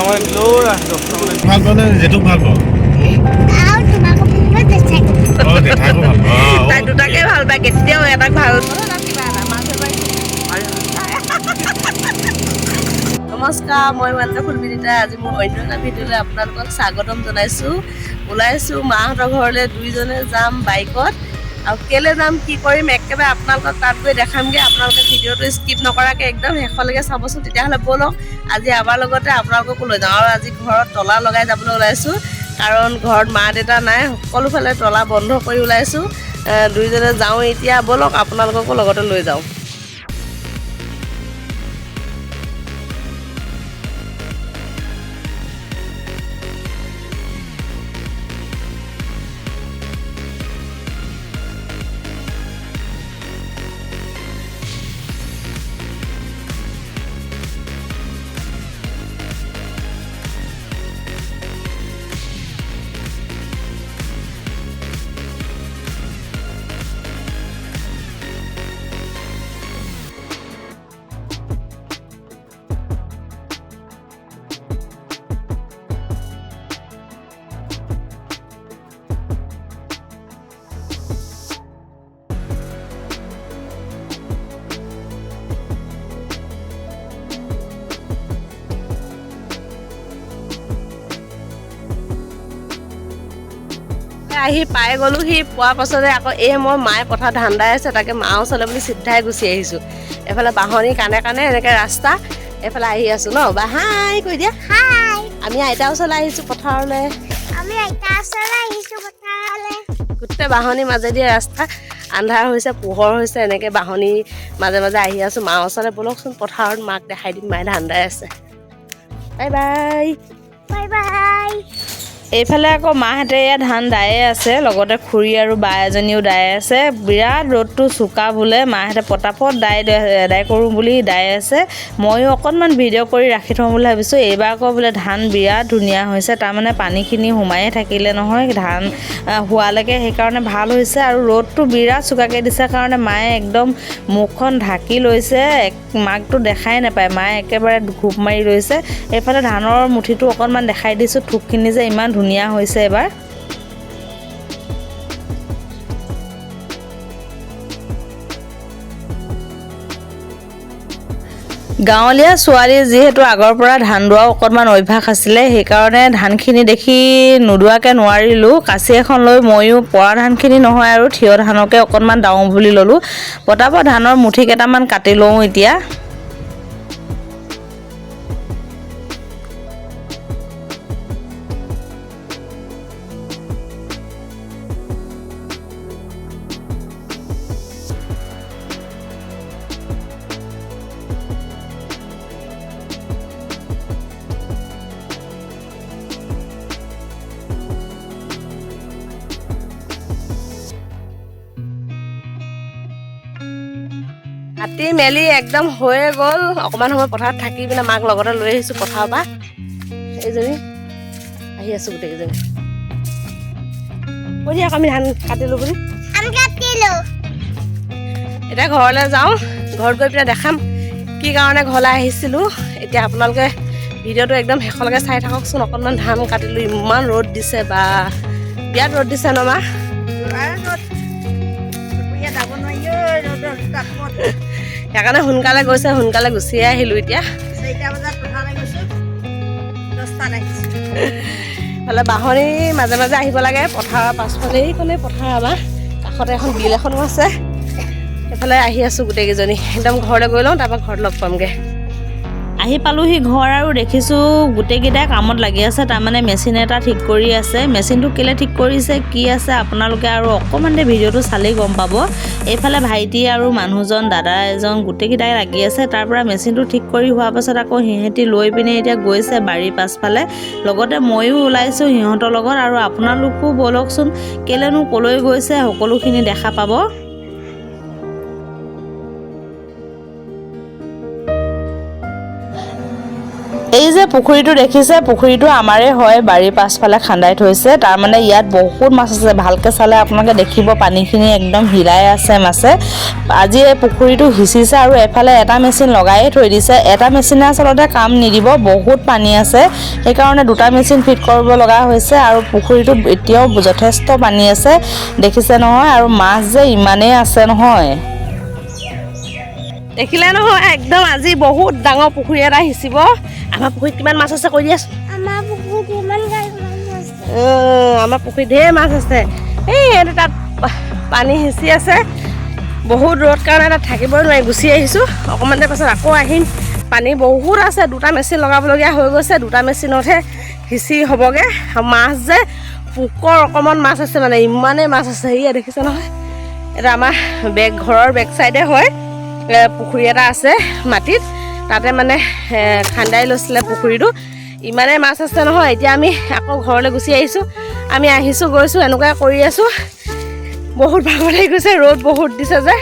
টকামান দিলেও 10 টকামান ভাল পালে যেটো ভাল পাওঁ আৰু তোমাক কোনটো দেখাই দেখাকো ভাল পাওঁ তাই দুটাকে ভাল পায় কেতিয়াও এটাক ভাল নমস্কাৰ মই ৱাণ্ডাৰফুল বিনিতা আজি মোৰ অন্য এটা ভিডিঅ'লৈ আপোনালোকক স্বাগতম জনাইছোঁ ওলাইছোঁ মাহঁতৰ ঘৰলৈ দুইজনে যাম বাইকত আৰু কেলৈ যাম কি কৰিম একেবাৰে আপোনালোকক তাত গৈ দেখামগৈ আপোনালোকে ভিডিঅ'টো স্কিপ নকৰাকৈ একদম শেষলৈকে চাবচোন তেতিয়াহ'লে ব'লক আজি আমাৰ লগতে আপোনালোককো লৈ যাওঁ আৰু আজি ঘৰত তলা লগাই যাবলৈ ওলাইছোঁ কাৰণ ঘৰত মা দেউতা নাই সকলোফালে তলা বন্ধ কৰি ওলাইছোঁ দুইজনে যাওঁ এতিয়া ব'লক আপোনালোককো লগতে লৈ যাওঁ আহি পাই গ'লো সি পোৱাৰ পাছতে আকৌ মই মায়ে পথাৰত ধান দাই আছে তাকে মা ওচৰলৈ বুলি চিধাই গুচি আহিছোঁ এফালে বাঁহনি কাণে কাণে এনেকৈ ৰাস্তা এফালে আহি আছোঁ ন বা হাই কৈ দিয়া হাই আমি আইতা ওচৰলৈ আহিছোঁ পথাৰলৈ আমি আইতা ওচৰলৈ আহিছোঁ পথাৰলৈ গোটেই বাঁহনি মাজেদি ৰাস্তা আন্ধাৰ হৈছে পোহৰ হৈছে এনেকৈ বাঁহনি মাজে মাজে আহি আছোঁ মা ওচৰলৈ ব'লকচোন পথাৰত মাক দেখাই দিম মায়ে ধান দাই আছে বাই বাই বাই বাই এইফালে আকৌ মাহঁতে ইয়াত ধান দায়ে আছে লগতে খুৰী আৰু বা এজনীও দায়ে আছে বিৰাট ৰ'দটো চোকা বোলে মাহঁতে পটাপট দাই কৰোঁ বুলি দায়ে আছে ময়ো অকণমান ভিডিঅ' কৰি ৰাখি থওঁ বুলি ভাবিছোঁ এইবাৰ আকৌ বোলে ধান বিৰাট ধুনীয়া হৈছে তাৰমানে পানীখিনি সোমায়ে থাকিলে নহয় ধান হোৱালৈকে সেইকাৰণে ভাল হৈছে আৰু ৰ'দটো বিৰাট চোকাকৈ দিছে কাৰণে মায়ে একদম মুখখন ঢাকি লৈছে মাকটো দেখাই নাপায় মায়ে একেবাৰে ঘূপ মাৰি লৈছে এইফালে ধানৰ মুঠিটো অকণমান দেখাই দিছোঁ থোকখিনি যে ইমান ধুনীয়া হৈছে এবাৰ গাঁৱলীয়া ছোৱালী যিহেতু আগৰ পৰা ধান দোৱাও অকণমান অভ্যাস আছিলে সেইকাৰণে ধানখিনি দেখি নোদোৱাকৈ নোৱাৰিলোঁ কাঁচি এখন লৈ ময়ো পৰা ধানখিনি নহয় আৰু থিয় ধানকে অকণমান দাওঁ বুলি ল'লোঁ পটাপট ধানৰ মুঠি কেইটামান কাটি লওঁ এতিয়া কাটি মেলি একদম হৈয়ে গ'ল অকণমান সময় পথাৰত থাকি পিনে মাক লগতে লৈ আহিছোঁ পথাৰৰ পৰা এইজনী আহি আছোঁ গোটেইকেইজনী কৈ দিয়ক আমি ধান কাটিলোঁ বুলি আমি কাটিলোঁ এতিয়া ঘৰলৈ যাওঁ ঘৰত গৈ পিনে দেখাম কি কাৰণে ঘৰলৈ আহিছিলোঁ এতিয়া আপোনালোকে ভিডিঅ'টো একদম শেষলৈকে চাই থাককচোন অকণমান ধান কাটিলোঁ ইমান ৰ'দ দিছে বা বিৰাট ৰ'দ দিছে ন মা সেইকাৰণে সোনকালে গৈছে সোনকালে গুচিয়ে আহিলোঁ এতিয়া 4টা বজাত পথাৰলৈ গৈছোঁ 10টাত আহিছোঁ এইফালে বাঁহনি মাজে মাজে আহিব লাগে পথাৰৰ পাছফালে এইখনে পথাৰ আমাৰ কাষতে এখন বিল এখনো আছে সেইফালে আহি আছোঁ গোটেইকেইজনী একদম ঘৰলৈ গৈ লওঁ তাৰপৰা ঘৰত লগ পামগৈ আহি পালোহি ঘৰ আৰু দেখিছোঁ গোটেইকেইটাই কামত লাগি আছে তাৰমানে মেচিন এটা ঠিক কৰি আছে মেচিনটো কেলৈ ঠিক কৰিছে কি আছে আপোনালোকে আৰু অকণমান দেৰি ভিডিঅ'টো চালেই গম পাব এইফালে ভাইটি আৰু মানুহজন দাদা এজন গোটেইকেইটাই লাগি আছে তাৰ পৰা মেচিনটো ঠিক কৰি হোৱাৰ পাছত আকৌ সিহঁতি লৈ পিনে এতিয়া গৈছে বাৰীৰ পাছফালে লগতে ময়ো ওলাইছোঁ সিহঁতৰ লগত আৰু আপোনালোকো ব'লকচোন কেলৈনো ক'লৈ গৈছে সকলোখিনি দেখা পাব এই যে পুখুৰীটো দেখিছে, পুখুৰীটো আমাৰে হয়, বাৰীৰ পাছফালে খান্দাই থৈছে। তাৰমানে ইয়াত বহুত মাছ আছে, ভালকৈ চালে আপোনালোকে দেখিব পানীখিনি একদম হিলাই আছে মাছে। আজি এই পুখুৰীটো সিঁচিছে আৰু এফালে এটা মেচিন লগায়ে থৈ দিছে। এটা মেচিনে আচলতে কাম নিদিব, বহুত পানী আছে, সেইকাৰণে দুটা মেচিন ফিট কৰিব লগা হৈছে। আৰু পুখুৰীটোত এতিয়াও যথেষ্ট পানী আছে দেখিছে নহয়, আৰু মাছ যে ইমানেই আছে নহয়। দেখিলে নহয় একদম আজি বহুত ডাঙৰ পুখুৰী এটা সিঁচিব। আমাৰ পুখুৰীত কিমান মাছ আছে কৈ দিয়াচোন। আমাৰ পুখুৰীত ইমান গাড়ী আছে। আমাৰ পুখুৰীত ঢেৰ মাছ আছে। এইটো তাত পানী সিঁচি আছে, বহুত ৰ'দ কাৰণে তাত থাকিবই নোৱাৰি, গুচি আহিছোঁ। অকণমান দেৰি পাছত আকৌ আহিম। পানী বহুত আছে, দুটা মেচিন লগাবলগীয়া হৈ গৈছে, দুটা মেচিনতহে সিঁচি হ'বগৈ। মাছ যে পোকৰ অকণমান মাছ আছে, মানে ইমানেই মাছ আছে। সেয়া দেখিছে নহয়, এটা আমাৰ ঘৰৰ বেক চাইডে হয়, পুখুৰী এটা আছে মাটিত, তাতে মানে খান্দাই লৈছিলে পুখুৰীটো। ইমানেই মাছ আছে নহয়। এতিয়া আমি আকৌ ঘৰলৈ গুচি আহিছোঁ। আমি আহিছোঁ গৈছোঁ এনেকুৱাই কৰি আছোঁ। বহুত ভাগৰ লাগি গৈছে, ৰ'দ বহুত দিছে যে।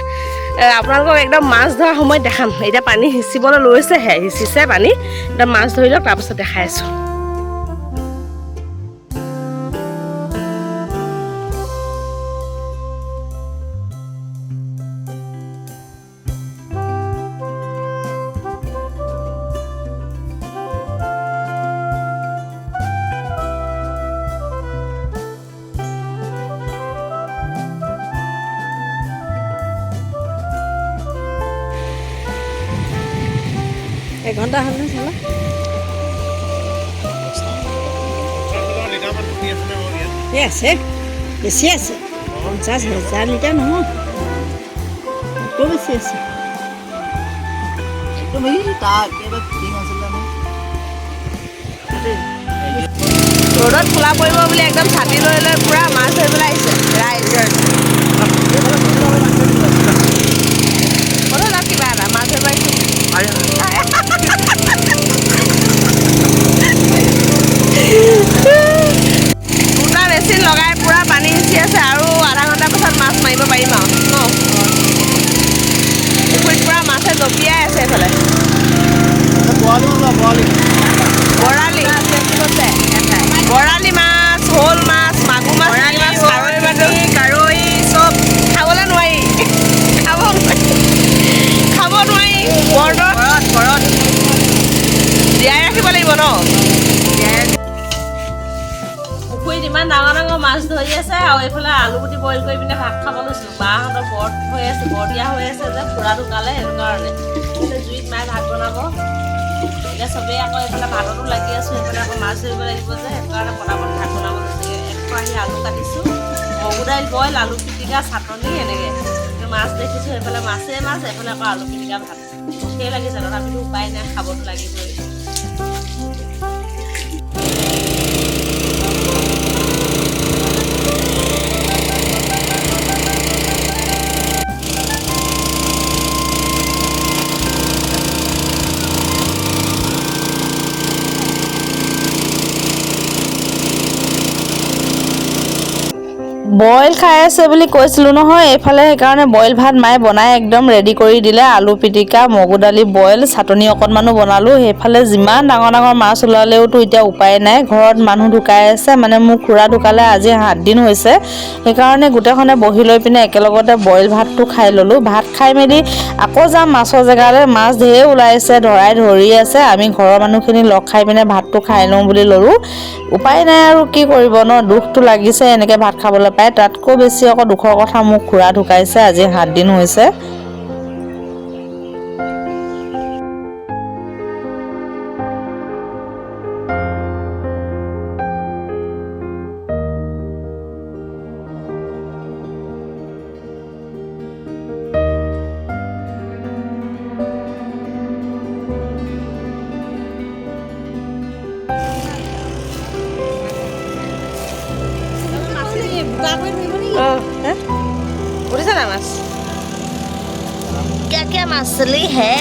আপোনালোকক একদম মাছ ধৰা সময়ত দেখাম। এতিয়া পানী সিঁচিবলৈ লৈছেহে, সিঁচিছে পানী, একদম মাছ ধৰি লওক, তাৰপাছত দেখাই আছোঁ। এঘণ্টা হ'ল নে চালা? আছে, বেছি আছে, 50,000 লিটাৰ নহয়, আকৌ বেছি আছে। ৰ'দত খোলা পৰিব বুলি একদম ছাতি লৈ লৈ পূৰা মাছ ধৰিবলৈ আহিছে ৰাইজ। কিবা এটা মাছ ধৰিব আহিছোঁ। দুটা মেচিন লগাই পূৰা পানী সিঁচি আছে, আৰু আধা ঘণ্টাৰ পাছত মাছ মাৰিব পাৰিম আৰু ন। পুখুৰীত পূৰা মাছে জঁপিয়াই আছে এইফালে। বৰালি মাছ, শ'ল মাছ, মাগুৰ মাছ, কাৰৈ চব খাবলৈ নোৱাৰি, খাব নোৱাৰি। ঘৰত জীয়াই ৰাখিব লাগিব ন। পুখুৰীত ইমান ডাঙৰ ডাঙৰ মাছ ধৰি আছে, আৰু এইফালে আলু গুটি বইল কৰি পিনে ভাত খাব লৈছোঁ। বাহঁতৰ বৰ দিয়া হৈ আছে যে, খুৰা ঢুকালে, সেইটো কাৰণে জুইত মায়ে ভাত বনাব। এতিয়া চবেই আকৌ এইফালে ভাততো লাগি আছোঁ, সেইফালে আকৌ মাছ ধৰিব লাগিব যে, সেইটো কাৰণে পটাপট ভাত বনাব লৈছে। আহি আলু কাটিছোঁ, মগু দাইল বইল, আলু পিটিকা, চাটনি, এনেকৈ মাছ দেখিছোঁ। সেইফালে মাছেই মাছ, এইফালে আকৌ আলু পিটিকা ভাত। ভোকেই লাগিছে, তথাপিতো উপায় নাই, খাবতো লাগিবই। বইল খাই আছে বুলি কৈছিলোঁ নহয়, এইফালে সেইকাৰণে বইল ভাত মায়ে বনাই একদম ৰেডি কৰি দিলে। আলু পিটিকা, মগু দালি বইল, চাটনি অকণমানো বনালোঁ। সেইফালে যিমান ডাঙৰ ডাঙৰ মাছ ওলালেওতো এতিয়া উপায় নাই, ঘৰত মানুহ ঢুকাই আছে। মানে মোৰ খুৰা ঢুকালে আজি 7 দিন হৈছে, সেইকাৰণে গোটেইখনে বহি লৈ পিনে একেলগতে বইল ভাতটো খাই ল'লোঁ। ভাত খাই মেলি আকৌ যাম মাছৰ জেগালৈ। মাছ ঢেৰ ওলাইছে, ধৰি আছে। আমি ঘৰৰ মানুহখিনি লগ খাই পিনে ভাতটো খাই লওঁ বুলি ল'লোঁ। উপায় নাই আৰু কি কৰিব ন, দুখটো লাগিছে এনেকৈ ভাত খাবলৈ পাই। তাতকৈ বেছি আকৌ দুখৰ কথা, মোৰ খুৰা ঢুকাইছে, আজি 7 দিন হৈছে। उड़ीसा ना मास क्या क्या मछली है।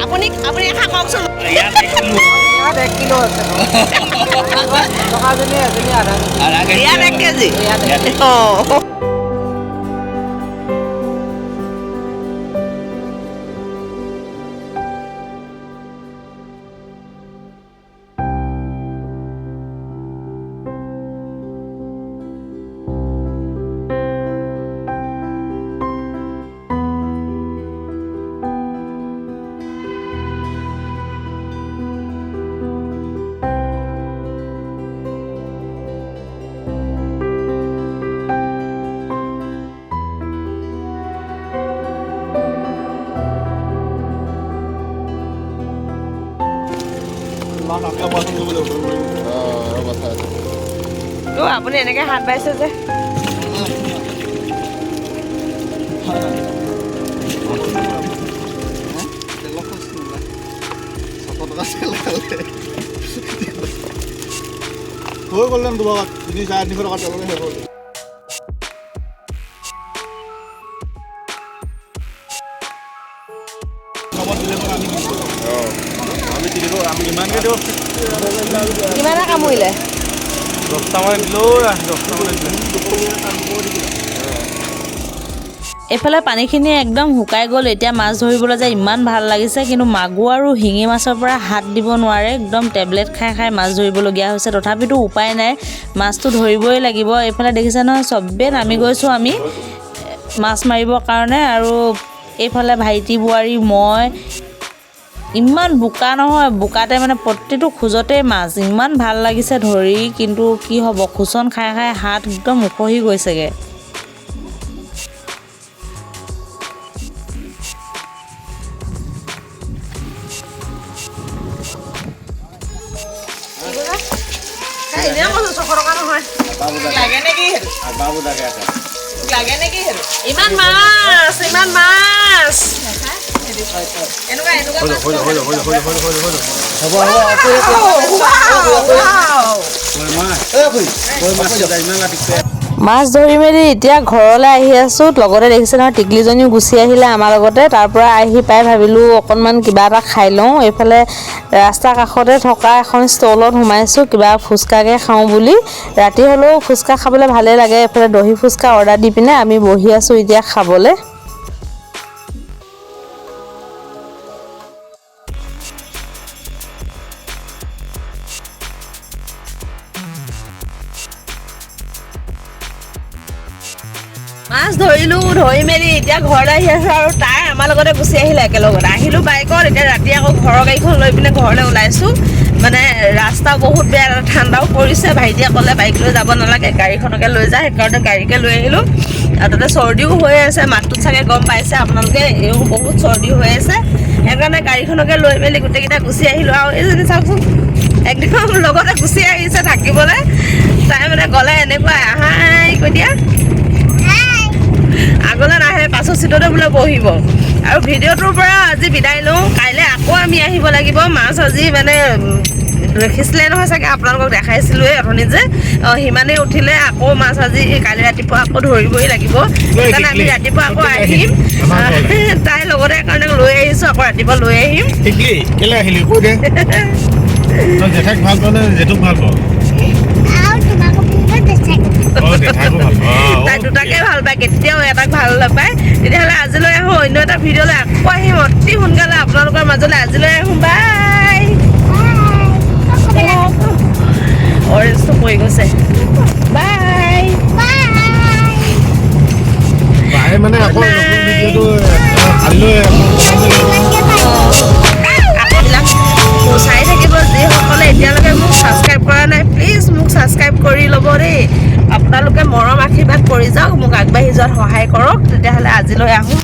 আপুনি এষাৰ কওকচোন। ইয়াত 1 কিলো। ইয়াত 1 কিলো আছে। টকাজনী এজনী আধা কেজি। ইয়াত 1 কেজি। অঁ। আপুনি এনেকে হাত বাইছে যে হৈ গ'ল তোমাৰ 300-400 টকা তেলতে হৈ গ'ল। আমি ইমানকে দিওঁ কিমান কামুৰিলে 10টামান দিলো 10টামান দিলো। এইফালে পানীখিনি একদম শুকাই গ'ল। এতিয়া মাছ ধৰিবলৈ যে ইমান ভাল লাগিছে, কিন্তু মাগুৰ আৰু শিঙি মাছৰ পৰা হাত দিব নোৱাৰে। একদম টেবলেট খাই খাই মাছ ধৰিবলগীয়া হৈছে। তথাপিতো উপায় নাই, মাছটো ধৰিবই লাগিব। এইফালে দেখিছে নহয়, চবেই নামি গৈছোঁ আমি মাছ মাৰিবৰ কাৰণে। আৰু এইফালে ভাইটি বোৱাৰী মই, ইমান বোকা নহয়, বোকাতে মানে প্ৰতিটো খোজতেই মাছ। ইমান ভাল লাগিছে ধৰি, কিন্তু কি হ'ব, খোচন খাই খাই হাত একদম উখহি গৈছেগৈ। ইমান মাছ, ইমান মাছ। মাছ ধৰি মেলি এতিয়া ঘৰলৈ আহি আছোঁ। লগতে দেখিছে নহয়, টিকলিজনীও গুচি আহিলে আমাৰ লগতে। তাৰ পৰা আহি পাই ভাবিলোঁ অকণমান কিবা এটা খাই লওঁ। এইফালে ৰাস্তাৰ কাষতে থকা এখন ষ্টলত সোমাইছোঁ, কিবা ফুচকাকে খাওঁ বুলি। ৰাতি হ'লেও ফুচকা খাবলৈ ভালেই লাগে। এইফালে দহি ফুচকা অৰ্ডাৰ দি পিনে আমি বহি আছোঁ এতিয়া খাবলৈ। মাছ ধৰিলোঁ, ধৰি মেলি এতিয়া ঘৰলৈ আহি আছোঁ। আৰু তাই আমাৰ লগতে গুচি আহিলে একেলগতে। আহিলোঁ বাইকত, এতিয়া ৰাতি আকৌ ঘৰৰ গাড়ীখন লৈ পিনে ঘৰলৈ ওলাইছোঁ। মানে ৰাস্তা বহুত বেয়া, ঠাণ্ডাও পৰিছে। ভাইটিয়ে ক'লে বাইক লৈ যাব নালাগে, গাড়ীখনকে লৈ যায়। সেইকাৰণে গাড়ীকে লৈ আহিলোঁ। আৰু তাতে চৰ্দিও হৈ আছে, মাতটোত চাগে গম পাইছে আপোনালোকে, এইও বহুত চৰ্দি হৈ আছে। সেইকাৰণে গাড়ীখনকে লৈ মেলি গোটেইকেইটা গুচি আহিলোঁ। আৰু এইজনী চাওকচোন, একদম লগতে গুচি আহিছে থাকিবলৈ। তাই মানে গ'লে এনেকুৱা আহাই কৈ দিয়া, আগলৈ নাহে, পাছৰ চিটতে বোলে বহিব। আৰু ভিডিঅ'টোৰ পৰা আজি বিদায় লওঁ। কাইলৈ আকৌ আমি আহিব লাগিব। মাছ আজি মানে দেখিছিলে নহয় চাগে, আপোনালোকক দেখাইছিলোঁৱে অথনি যে, সিমানেই উঠিলে। আকৌ মাছ আজি কাইলৈ ৰাতিপুৱা আকৌ ধৰিবই লাগিব। সেইকাৰণে আমি ৰাতিপুৱা আকৌ আহিম। তাইৰ লগতে কাৰণে লৈ আহিছোঁ, আকৌ ৰাতিপুৱা লৈ আহিম। কেলে আহিলি কৈ দে। তই জেঠাইক ভাল পাওঁ নে জেঠুক ভাল পাওঁ? তাই দুটাকে ভাল পায়, কেতিয়াও এটাক ভাল নাপায়। তেতিয়াহ'লে আজিলৈ আহোঁ, অন্য এটা ভিডিঅ'লৈ আকৌ আহিম অতি সোনকালে আপোনালোকৰ মাজলৈ। আজিলৈ আহোঁ, বাই। অৰেঞ্জটো পৰি গৈছে, বাই। বাই মানে আকৌ নতুন ভিডিঅ'টো কালিলৈ এইবিলাক চাই থাকিব। যিসকলে এতিয়ালৈকে মোক ছাবস্ক্ৰাইব কৰা নাই, প্লিজ মোক ছাবস্ক্ৰাইব কৰি ল'ব দেই। আপোনালোকে মৰম আশীৰ্বাদ কৰি যাওক, মোক আগবাঢ়ি যোৱাত সহায় কৰক। তেতিয়াহ'লে আজিলৈ আহোঁ।